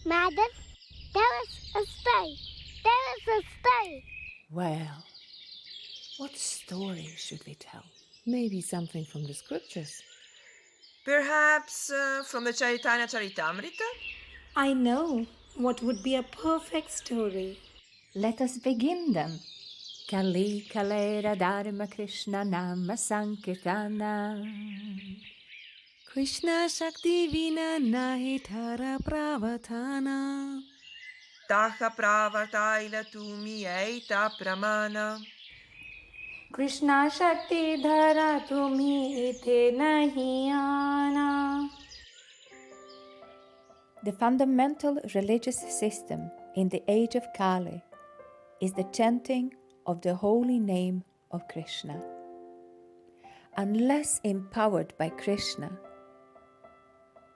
Madam, there is a story. There is a story. Well, what story should we tell? Maybe something from the scriptures. Perhaps from the Chaitanya Charitamrita? I know what would be a perfect story. Let us begin then. Kali Kalera Dharma Krishna Nama Sankirtana. Krishna Shakti Vina Nahi Tara Pravatana. Taha Pravartaila Tumi Eita Pramana. Krishna Shakti Dhara Tumi Ite Nahi Aana. The fundamental religious system in the age of Kali is the chanting of the holy name of Krishna. Unless empowered by Krishna,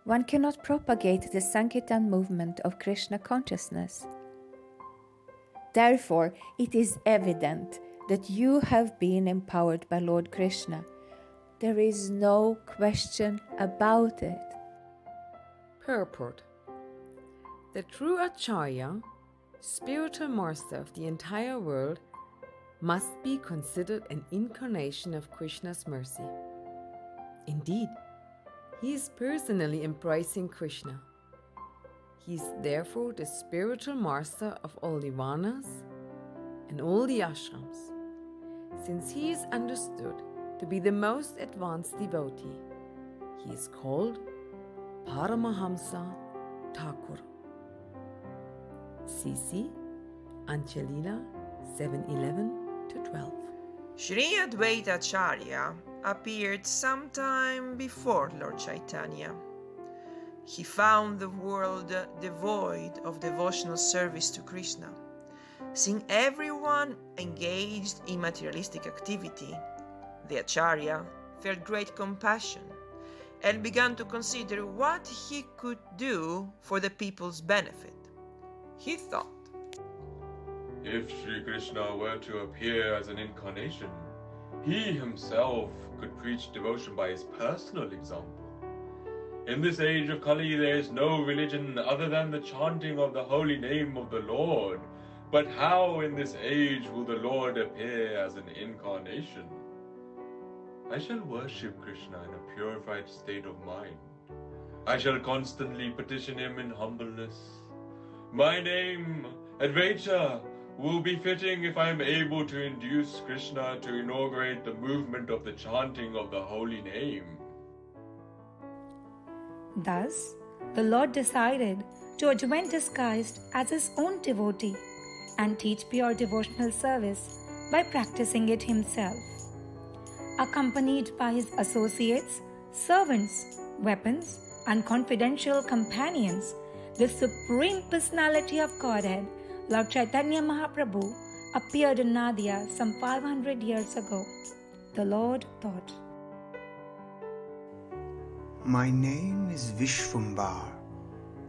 one cannot propagate the Sankirtan movement of Krishna consciousness. Therefore, it is evident that you have been empowered by Lord Krishna. There is no question about it. Purport. The true Acharya, spiritual master of the entire world, must be considered an incarnation of Krishna's mercy. Indeed, he is personally embracing Krishna. He is therefore the spiritual master of all the varnas and all the ashrams, since he is understood to be the most advanced devotee. He is called Paramahamsa Thakura. CC Antya-lila 7:11-12. Sri Advaita Acharya appeared sometime before Lord Chaitanya. He found the world devoid of devotional service to Krishna. Seeing everyone engaged in materialistic activity, the Acharya felt great compassion and began to consider what he could do for the people's benefit. He thought, if Sri Krishna were to appear as an incarnation, he himself could preach devotion by his personal example. In this age of Kali, there is no religion other than the chanting of the holy name of the Lord. But how in this age will the Lord appear as an incarnation? I shall worship Krishna in a purified state of mind. I shall constantly petition him in humbleness. My name, Advaita, will be fitting if I am able to induce Krishna to inaugurate the movement of the chanting of the holy name. Thus, the Lord decided to advent disguised as his own devotee and teach pure devotional service by practicing it himself. Accompanied by his associates, servants, weapons, and confidential companions, the Supreme Personality of Godhead, Lord Chaitanya Mahaprabhu, appeared in Nadia some 500 years ago. The Lord thought, my name is Vishvambar,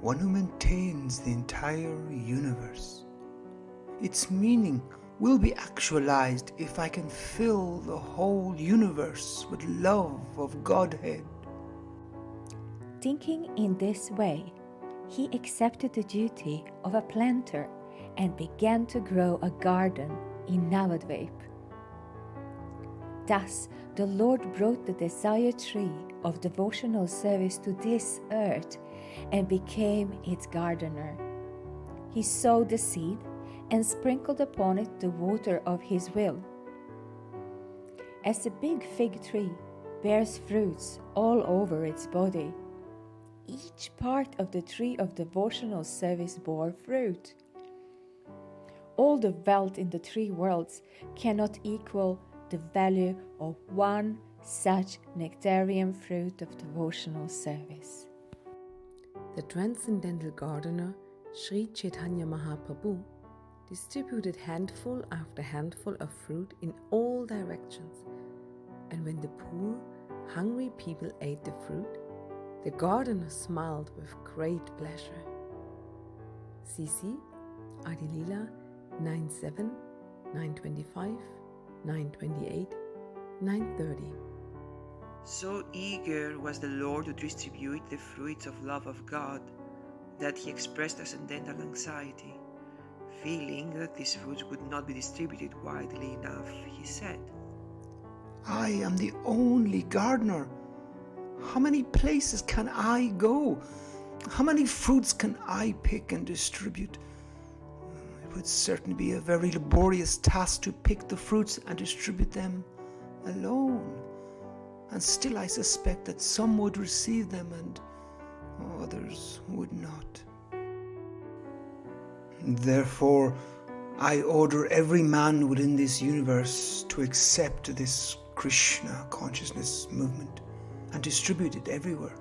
one who maintains the entire universe. Its meaning will be actualized if I can fill the whole universe with love of Godhead. Thinking in this way, he accepted the duty of a planter and began to grow a garden in Navadvip. Thus, the Lord brought the desired tree of devotional service to this earth and became its gardener. He sowed the seed and sprinkled upon it the water of his will. As a big fig tree bears fruits all over its body, each part of the tree of devotional service bore fruit. All the wealth in the three worlds cannot equal the value of one such nectarian fruit of devotional service. The transcendental gardener, Sri Chaitanya Mahaprabhu, distributed handful after handful of fruit in all directions, and when the poor, hungry people ate the fruit, the gardener smiled with great pleasure. CC Adi-lila 9:7, 9:25, 9:28, 9:30. so eager was the Lord to distribute the fruits of love of God that he expressed transcendental anxiety, feeling that these foods would not be distributed widely enough. He said, I am the only gardener. How many places can I go? How many fruits can I pick and distribute? It would certainly be a very laborious task to pick the fruits and distribute them alone. And still I suspect that some would receive them and others would not. Therefore, I order every man within this universe to accept this Krishna consciousness movement and distribute it everywhere.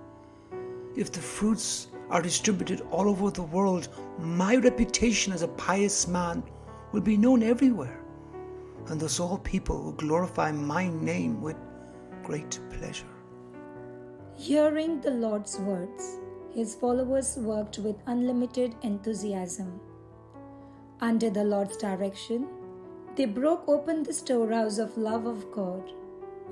If the fruits are distributed all over the world, my reputation as a pious man will be known everywhere, and thus all people will glorify my name with great pleasure. Hearing the Lord's words, his followers worked with unlimited enthusiasm. Under the Lord's direction, they broke open the storehouse of love of God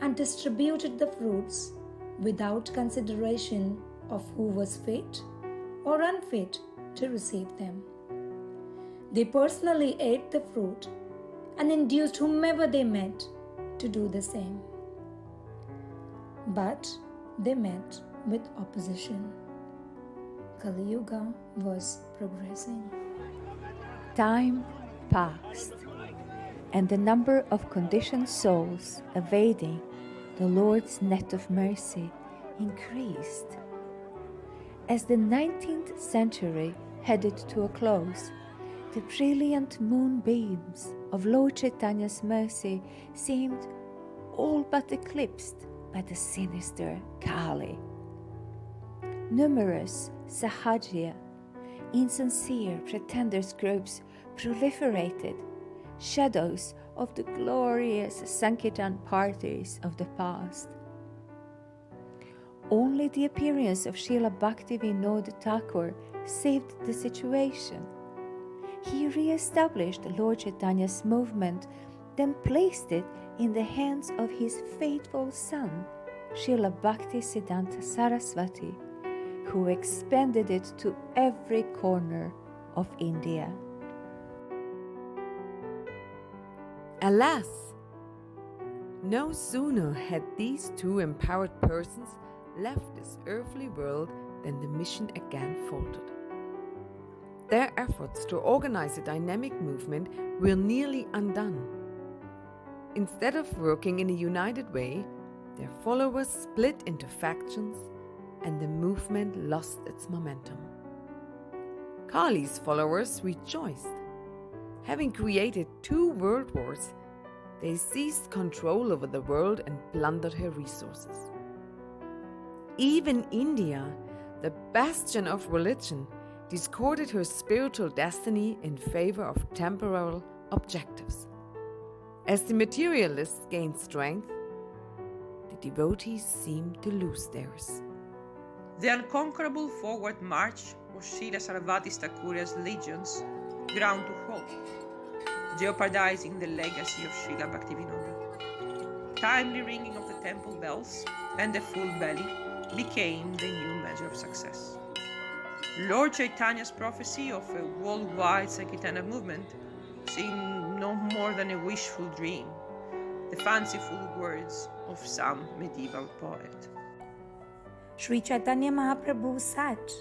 and distributed the fruits without consideration of who was fit or unfit to receive them. They personally ate the fruit and induced whomever they met to do the same. But they met with opposition. Kali Yuga was progressing. Time passed, and the number of conditioned souls evading the Lord's net of mercy increased. As the 19th century headed to a close, the brilliant moonbeams of Lord Chaitanya's mercy seemed all but eclipsed by the sinister Kali. Numerous Sahajya, insincere pretenders groups proliferated, shadows of the glorious Sankirtan parties of the past. Only the appearance of Srila Bhaktivedanta Thakur saved the situation. He re-established Lord Chaitanya's movement, then placed it in the hands of his faithful son, Srila Bhaktisiddhanta Saraswati, who expanded it to every corner of India. Alas, no sooner had these two empowered persons left this earthly world than the mission again faltered. Their efforts to organize a dynamic movement were nearly undone. Instead of working in a united way, their followers split into factions and the movement lost its momentum. Kali's followers rejoiced. Having created 2 world wars, they seized control over the world and plundered her resources. Even India, the bastion of religion, discarded her spiritual destiny in favor of temporal objectives. As the materialists gained strength, the devotees seemed to lose theirs. The unconquerable forward march of Srila Sarvati Thakura's legions ground to halt, jeopardizing the legacy of Srila Bhaktivinoda. Timely ringing of the temple bells and a full belly became the new measure of success. Lord Chaitanya's prophecy of a worldwide Sankirtana movement seemed no more than a wishful dream, the fanciful words of some medieval poet. Sri Chaitanya Mahaprabhu sat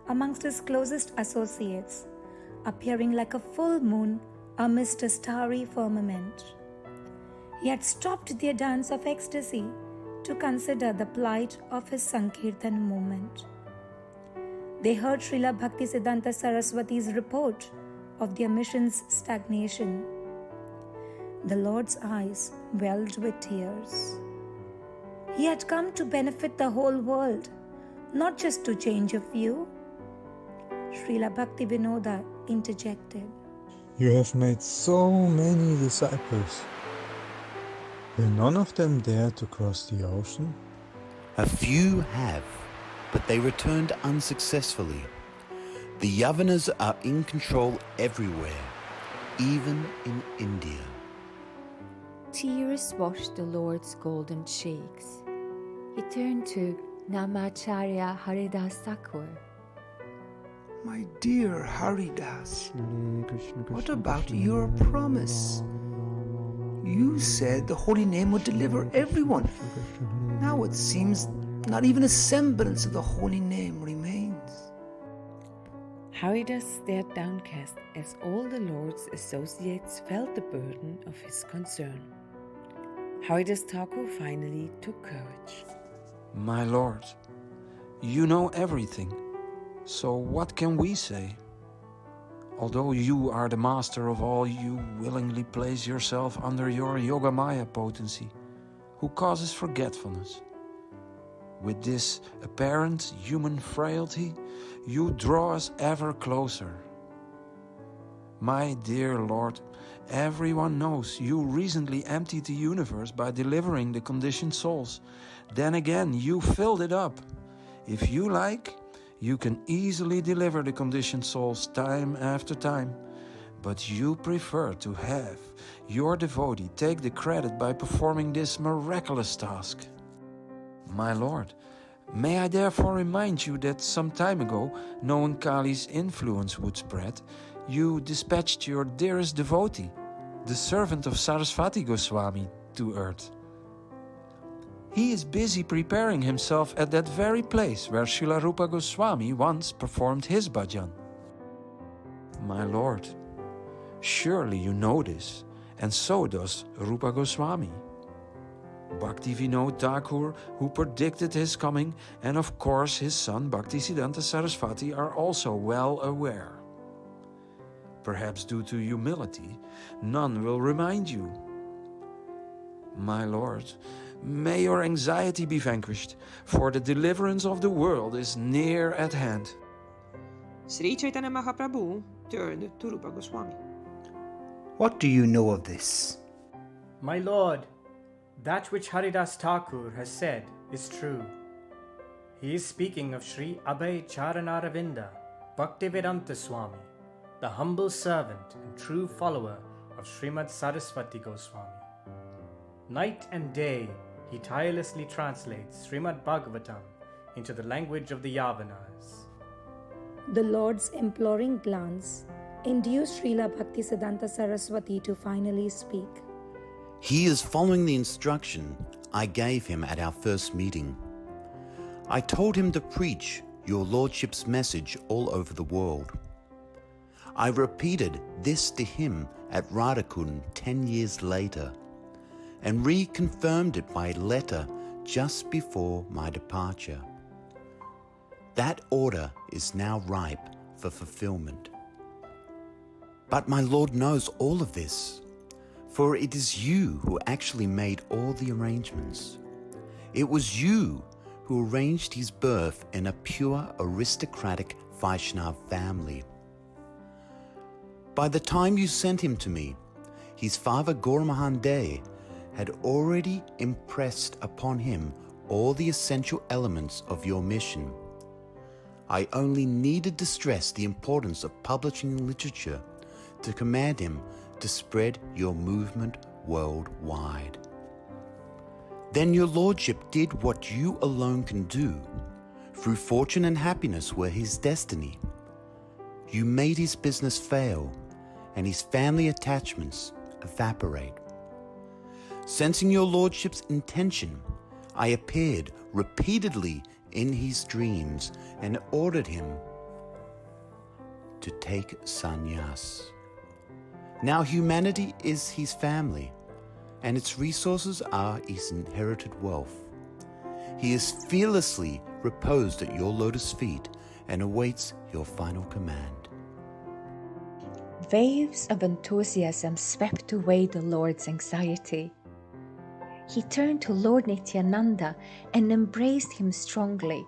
amongst his closest associates, appearing like a full moon amidst a starry firmament. He had stopped their dance of ecstasy to consider the plight of his Sankirtan movement. They heard Srila Bhaktisiddhanta Saraswati's report of their mission's stagnation. The Lord's eyes welled with tears. He had come to benefit the whole world, not just to change a few. Srila Bhaktivinoda interjected. You have made so many disciples. Will none of them dare to cross the ocean? A few have, but they returned unsuccessfully. The Yavanas are in control everywhere, even in India. Tears washed the Lord's golden cheeks. He turned to Namacharya Haridas Thakur. My dear Haridas, what about your promise? You said the holy name would deliver everyone. Now it seems not even a semblance of the holy name remains. Haridas stared downcast as all the Lord's associates felt the burden of his concern. Haridas Thakur finally took courage. My Lord, you know everything, so what can we say? Although you are the master of all, you willingly place yourself under your Yogamaya potency, who causes forgetfulness. With this apparent human frailty, you draw us ever closer. My dear Lord, everyone knows you recently emptied the universe by delivering the conditioned souls. Then again, you filled it up. If you like, you can easily deliver the conditioned souls time after time, but you prefer to have your devotee take the credit by performing this miraculous task. My Lord, may I therefore remind you that some time ago, knowing Kali's influence would spread, you dispatched your dearest devotee, the servant of Saraswati Goswami, to earth. He is busy preparing himself at that very place where Srila Rupa Goswami once performed his bhajan. My Lord, surely you know this, and so does Rupa Goswami. Bhaktivedanta Thakur, who predicted his coming, and of course his son Bhaktisiddhanta Saraswati are also well aware. Perhaps due to humility, none will remind you. My Lord, may your anxiety be vanquished, for the deliverance of the world is near at hand. Sri Chaitanya Mahaprabhu turned to Rupa Goswami. What do you know of this? My Lord, that which Haridas Thakur has said is true. He is speaking of Sri Abhay Charanaravinda Bhaktivedanta Swami, the humble servant and true follower of Srimad Saraswati Goswami. Night and day, he tirelessly translates Srimad Bhagavatam into the language of the Yavanas. The Lord's imploring glance induced Srila Bhaktisiddhanta Saraswati to finally speak. He is following the instruction I gave him at our first meeting. I told him to preach your Lordship's message all over the world. I repeated this to him at Radhakund 10 years later, and reconfirmed it by letter just before my departure. That order is now ripe for fulfillment. But my Lord knows all of this, for it is you who actually made all the arrangements. It was you who arranged his birth in a pure aristocratic Vaishnav family. By the time you sent him to me, his father Gauramahan Dey had already impressed upon him all the essential elements of your mission. I only needed to stress the importance of publishing literature to command him to spread your movement worldwide. Then your Lordship did what you alone can do. Through fortune and happiness were his destiny. You made his business fail, and his family attachments evaporate. Sensing your Lordship's intention, I appeared repeatedly in his dreams and ordered him to take sannyas. Now humanity is his family, and its resources are his inherited wealth. He is fearlessly reposed at your lotus feet and awaits your final command. Waves of enthusiasm swept away the Lord's anxiety. He turned to Lord Nityananda and embraced him strongly.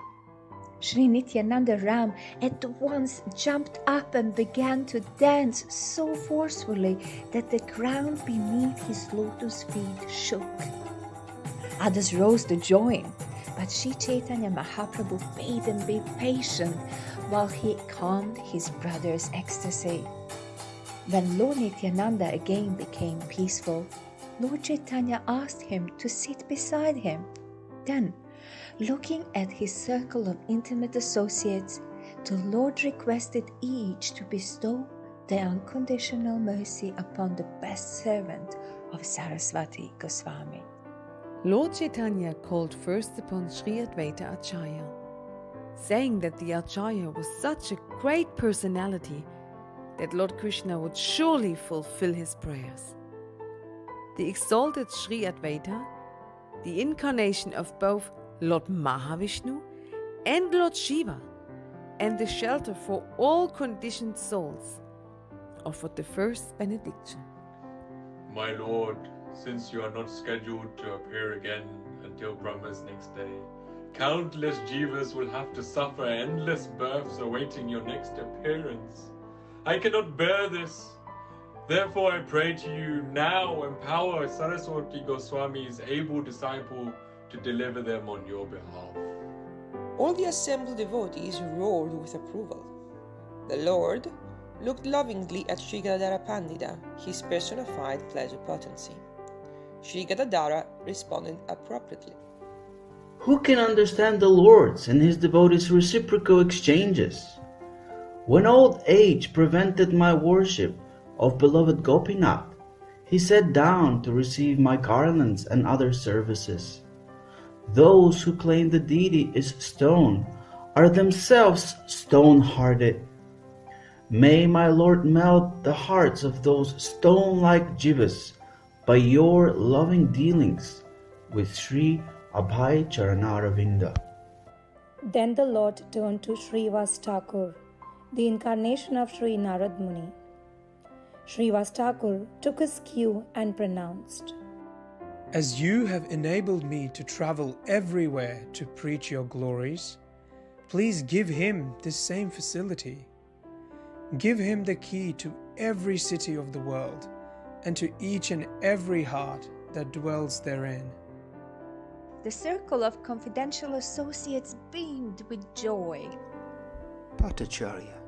Sri Nityananda Ram at once jumped up and began to dance so forcefully that the ground beneath his lotus feet shook. Others rose to join, but Sri Chaitanya Mahaprabhu bade them be patient while he calmed his brother's ecstasy. When Lord Nityananda again became peaceful, Lord Chaitanya asked him to sit beside him. Then, looking at his circle of intimate associates, the Lord requested each to bestow the unconditional mercy upon the best servant of Saraswati Goswami. Lord Chaitanya called first upon Sri Advaita Acharya, saying that the Acharya was such a great personality that Lord Krishna would surely fulfill his prayers. The exalted Sri Advaita, the incarnation of both Lord Mahavishnu and Lord Shiva, and the shelter for all conditioned souls, offered the first benediction. My Lord, since you are not scheduled to appear again until Brahma's next day, countless jivas will have to suffer endless births awaiting your next appearance. I cannot bear this. Therefore I pray to you now, empower Saraswati Goswami's able disciple to deliver them on your behalf. All the assembled devotees roared with approval. The Lord looked lovingly at Sri Gadadhara Pandita, his personified pleasure potency. Sri Gadadhara responded appropriately. Who can understand the Lord's and his devotees' reciprocal exchanges? When old age prevented my worship of beloved Gopinath, he sat down to receive my garlands and other services. Those who claim the deity is stone are themselves stone-hearted. May my Lord melt the hearts of those stone-like jivas by your loving dealings with Sri Abhay Charanaravinda. Then the Lord turned to Srivas Thakur, the incarnation of Sri Narad Muni. Srivas Thakur took his cue and pronounced, As you have enabled me to travel everywhere to preach your glories, please give him this same facility. Give him the key to every city of the world and to each and every heart that dwells therein. The circle of confidential associates beamed with joy. Bhattacharya,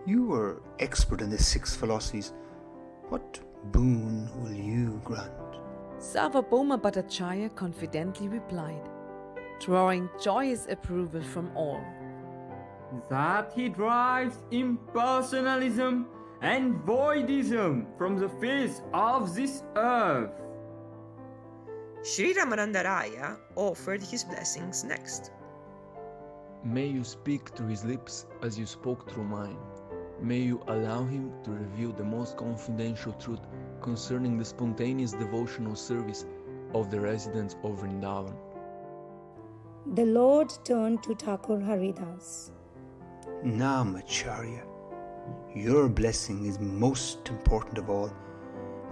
you are expert in the 6 philosophies. What boon will you grant? Sarvabhauma Bhattacharya confidently replied, drawing joyous approval from all. That he drives impersonalism and voidism from the face of this earth. Sri Ramananda Raya offered his blessings next. May you speak through his lips as you spoke through mine. May you allow him to reveal the most confidential truth concerning the spontaneous devotional service of the residents of Vrindavan. The Lord turned to Thakur Haridas. Namacharya, your blessing is most important of all.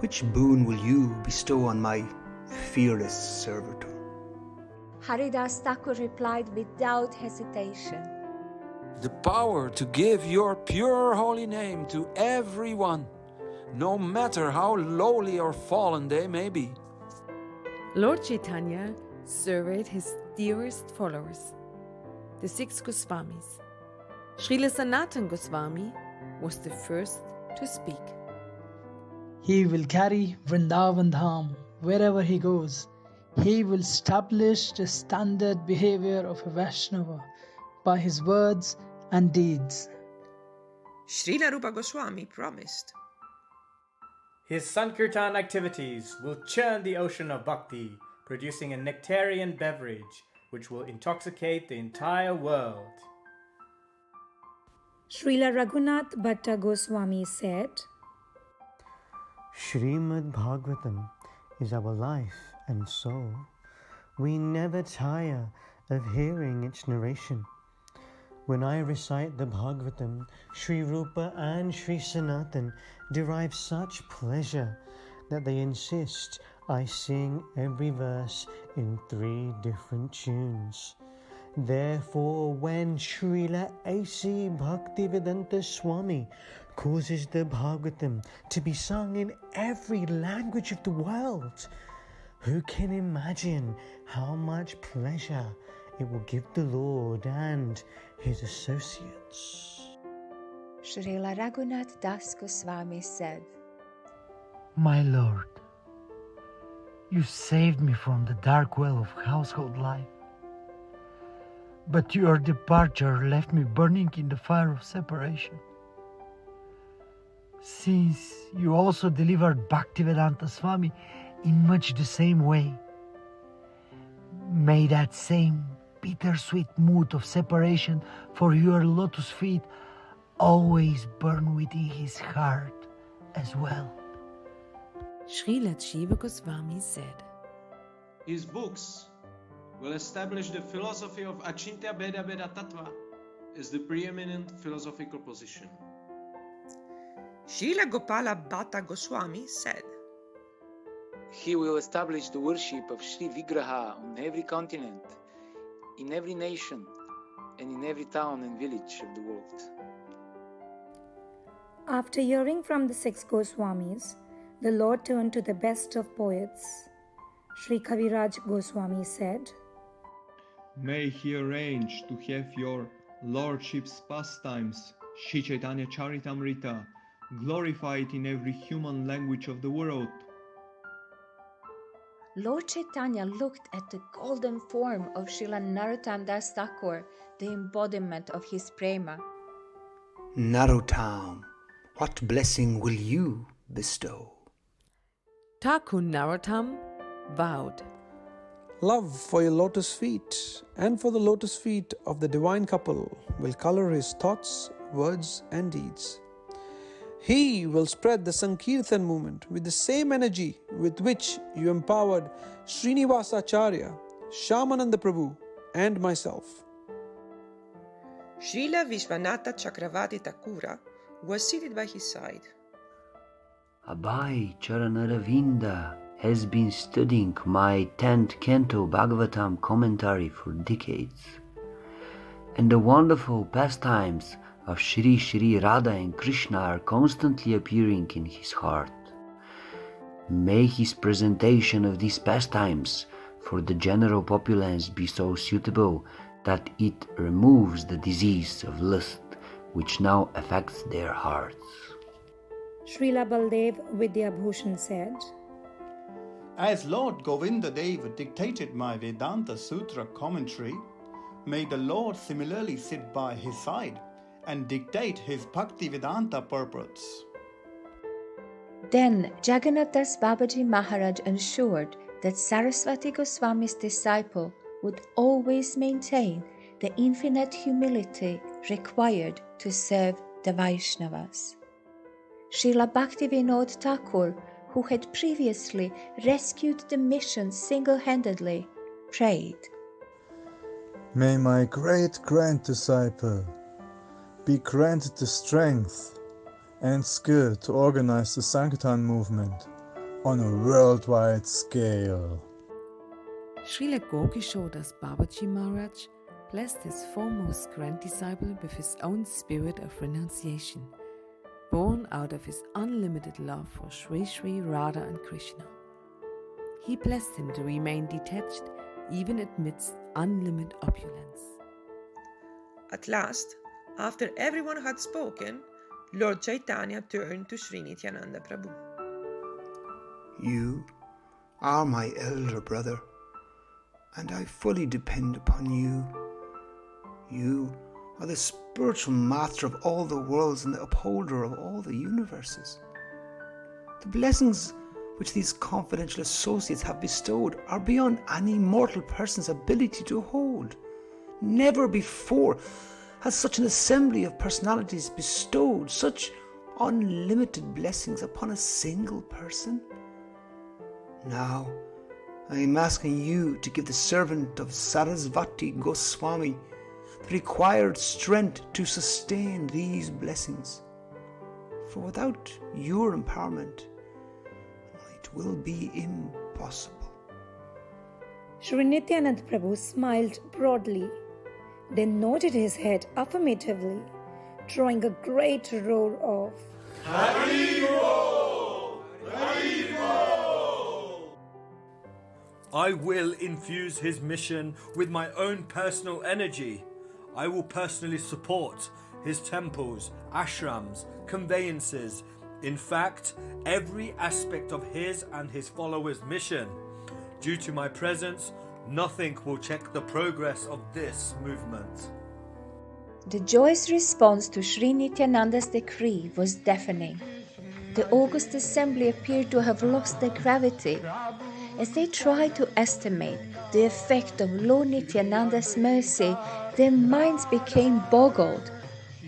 Which boon will you bestow on my fearless servitor? Haridas Thakur replied without hesitation. The power to give your pure holy name to everyone, no matter how lowly or fallen they may be. Lord Chaitanya surveyed his dearest followers, the 6 Goswamis. Srila Sanatana Goswami was the first to speak. He will carry Vrindavan Dham wherever he goes. He will establish the standard behavior of a Vaishnava by his words and deeds. Srila Rupa Goswami promised. His Sankirtan activities will churn the ocean of bhakti, producing a nectarian beverage which will intoxicate the entire world. Srila Raghunath Bhatta Goswami said, Srimad Bhagavatam is our life and soul. We never tire of hearing its narration. When I recite the Bhagavatam, Sri Rupa and Sri Sanatan derive such pleasure that they insist I sing every verse in 3 different tunes. Therefore, when Srila A.C Bhaktivedanta Swami causes the Bhagavatam to be sung in every language of the world, who can imagine how much pleasure it will give the Lord and his associates? Srila Raghunath Das Goswami said, My Lord, you saved me from the dark well of household life. but your departure left me burning in the fire of separation. Since you also delivered Bhaktivedanta Swami in much the same way, may that same bittersweet mood of separation for your lotus feet always burn within his heart as well. Srila Jiva Goswami said, His books will establish the philosophy of Achintya Bheda Bheda Tattva as the preeminent philosophical position. Srila Gopala Bhatta Goswami said, He will establish the worship of Sri Vigraha on every continent, in every nation, and in every town and village of the world. After hearing from the 6 Goswamis, the Lord turned to the best of poets. Sri Kaviraj Goswami said, May he arrange to have your Lordship's pastimes, Shri Chaitanya Charitamrita, glorified in every human language of the world. Lord Chaitanya looked at the golden form of Srila Narottam Das Thakur, the embodiment of his prema. Narottam, what blessing will you bestow? Thakur Narottam vowed, Love for your lotus feet and for the lotus feet of the divine couple will color his thoughts, words and deeds. He will spread the Sankirtan movement with the same energy with which you empowered Srinivasacharya, Shyamananda Prabhu and myself. Srila Vishwanatha Chakravarti Thakura was seated by his side. Abhay Charanaravinda has been studying my 10th Canto Bhagavatam commentary for decades, and the wonderful pastimes of Shri Shri Radha and Krishna are constantly appearing in his heart. May his presentation of these pastimes for the general populace be so suitable that it removes the disease of lust which now affects their hearts. Srila Baldev Vidyabhushan said, As Lord Govinda Deva dictated my Vedanta Sutra commentary, may the Lord similarly sit by his side and dictate his Bhaktivedanta purports. Then Jagannath Das Babaji Maharaj ensured that Saraswati Goswami's disciple would always maintain the infinite humility required to serve the Vaishnavas. Srila Bhaktivinoda Thakur, who had previously rescued the mission single-handedly, prayed, May my great-grand disciple be granted the strength and skill to organize the Sankirtan movement on a worldwide scale. Srila Gokishore Das Babaji Maharaj blessed his foremost grand disciple with his own spirit of renunciation, born out of his unlimited love for Sri Sri Radha and Krishna. He blessed him to remain detached even amidst unlimited opulence. At last, after everyone had spoken, Lord Chaitanya turned to Sri Nityananda Prabhu. You are my elder brother, and I fully depend upon you. You are the spiritual master of all the worlds and the upholder of all the universes. The blessings which these confidential associates have bestowed are beyond any mortal person's ability to hold. Never before has such an assembly of personalities bestowed such unlimited blessings upon a single person. Now, I am asking you to give the servant of Sarasvati Goswami the required strength to sustain these blessings. For without your empowerment, it will be impossible. Sri Nityananda Prabhu smiled broadly, then nodded his head affirmatively, drawing a great roar of Haribol! Haribol! I will infuse his mission with my own personal energy. I will personally support his temples, ashrams, conveyances, in fact, every aspect of his and his followers' mission. Due to my presence, Nothing will check the progress of this movement. The joyous response to Sri Nityananda's decree was deafening. The august assembly appeared to have lost their gravity. As they tried to estimate the effect of Lord Nityananda's mercy, their minds became boggled.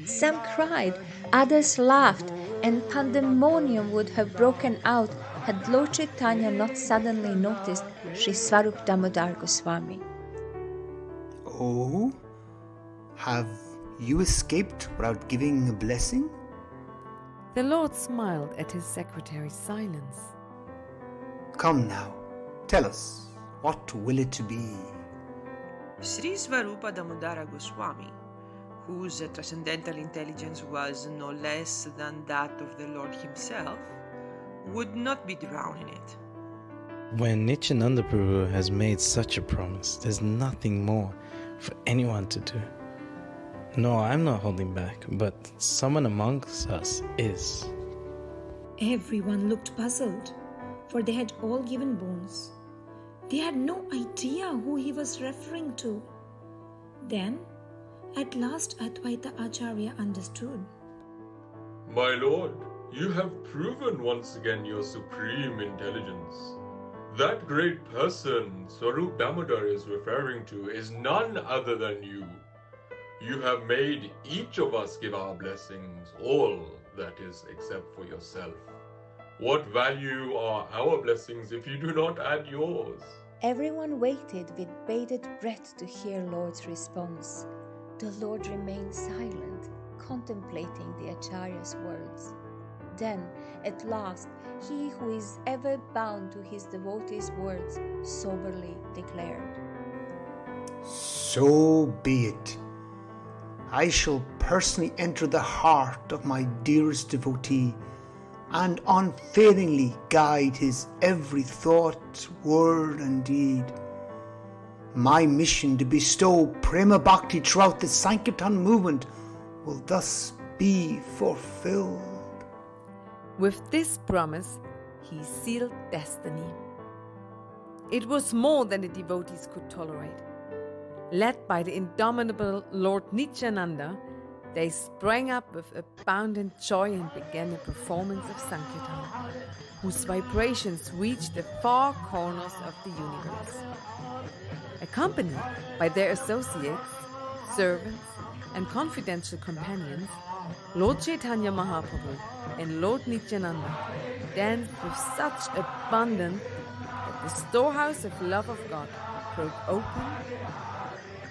Some cried, others laughed, and pandemonium would have broken out had Lord Chaitanya not suddenly noticed Sri Swarup Damodar Goswami. Oh? Have you escaped without giving a blessing? The Lord smiled at his secretary's silence. Come now, tell us, what will it be? Sri Swarupa Damodara Goswami, whose transcendental intelligence was no less than that of the Lord himself, would not be drowned in it. When Nityananda Prabhu has made such a promise, there's nothing more for anyone to do. No, I'm not holding back, but someone amongst us is. Everyone looked puzzled, for they had all given bones. They had no idea who he was referring to. Then, at last Advaita Acharya understood. My lord, you have proven once again your supreme intelligence. That great person Swarup Damodar is referring to is none other than you. You have made each of us give our blessings, all, that is, except for yourself. What value are our blessings if you do not add yours? Everyone waited with bated breath to hear Lord's response. The Lord remained silent, contemplating the Acharya's words. Then, at last, he who is ever bound to his devotees' words soberly declared, So be it. I shall personally enter the heart of my dearest devotee and unfailingly guide his every thought, word and deed. My mission to bestow Prema Bhakti throughout the Sankirtan movement will thus be fulfilled. With this promise, he sealed destiny. It was more than the devotees could tolerate. Led by the indomitable Lord Nityananda, they sprang up with abundant joy and began a performance of Sankirtan, whose vibrations reached the far corners of the universe. Accompanied by their associates, servants, and confidential companions, Lord Chaitanya Mahaprabhu and Lord Nityananda danced with such abandon that the storehouse of love of God broke open,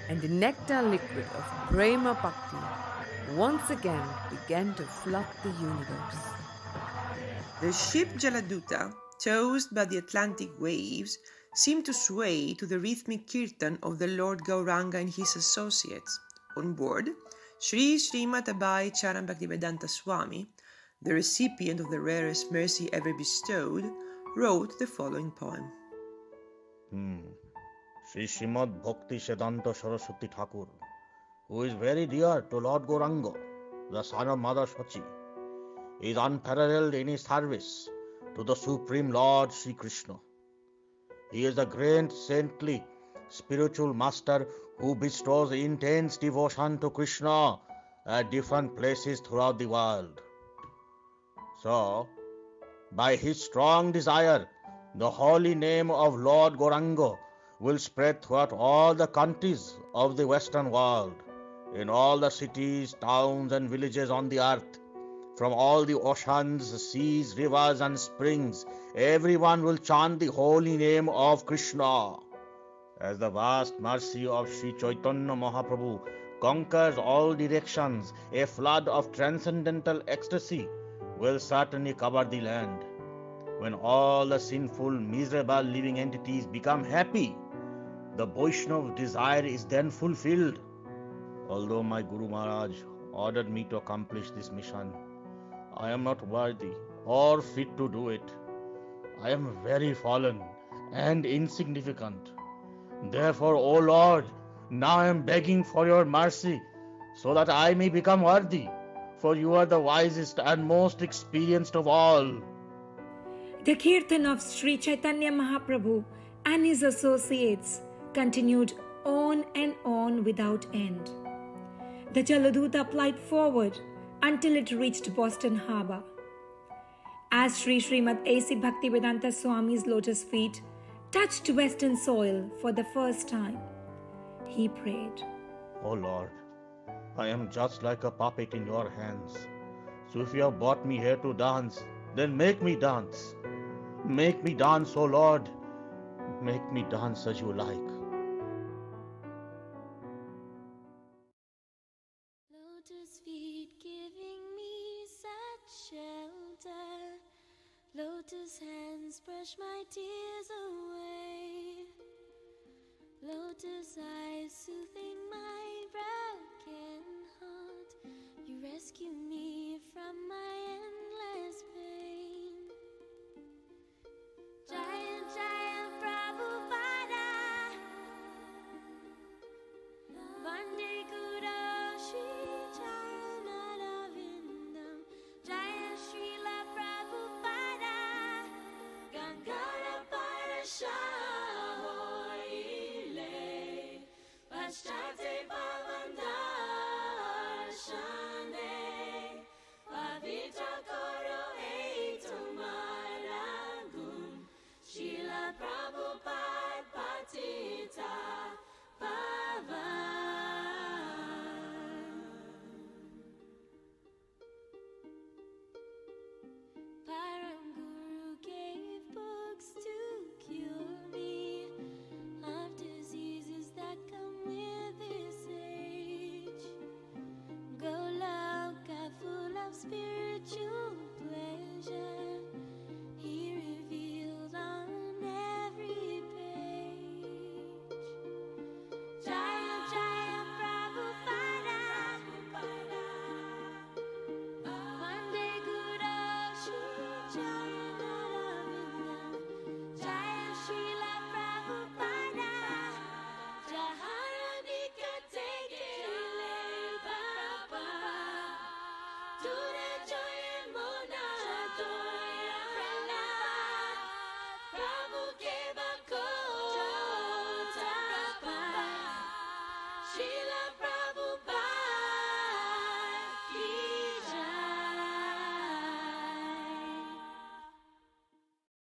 and the nectar liquid of Prema Bhakti once again began to flood the universe. The ship Jaladuta, tossed by the Atlantic waves, seemed to sway to the rhythmic kirtan of the Lord Gauranga and his associates. On board, Sri Srimad Abhay Charan Bhaktivedanta Swami, the recipient of the rarest mercy ever bestowed, wrote the following poem. Sri Srimad Bhakti Siddhanta Saraswati Thakur, who is very dear to Lord Gauranga, the son of Mother Sachi, is unparalleled in his service to the Supreme Lord Sri Krishna. He is the great saintly spiritual master who bestows intense devotion to Krishna at different places throughout the world. So, by his strong desire, the holy name of Lord Gauranga will spread throughout all the countries of the Western world, in all the cities, towns and villages on the earth. From all the oceans, seas, rivers and springs, everyone will chant the holy name of Krishna. As the vast mercy of Sri Chaitanya Mahaprabhu conquers all directions, a flood of transcendental ecstasy will certainly cover the land. When all the sinful, miserable living entities become happy, the Vaishnava desire is then fulfilled. Although my Guru Maharaj ordered me to accomplish this mission, I am not worthy or fit to do it. I am very fallen and insignificant. Therefore, O Lord, now I am begging for your mercy so that I may become worthy, for you are the wisest and most experienced of all. The kirtan of Sri Chaitanya Mahaprabhu and his associates continued on and on without end. The Jaladuta plied forward until it reached Boston Harbor. As Srimad A.C Bhaktivedanta Swami's lotus feet touched western soil for the first time, he prayed, "O Lord, I am just like a puppet in your hands. So if you have brought me here to dance, then make me dance. Make me dance, O Lord. Make me dance as you like." Lotus feet giving me such shelter. Lotus hands brush my tears away. Lotus eyes soothing my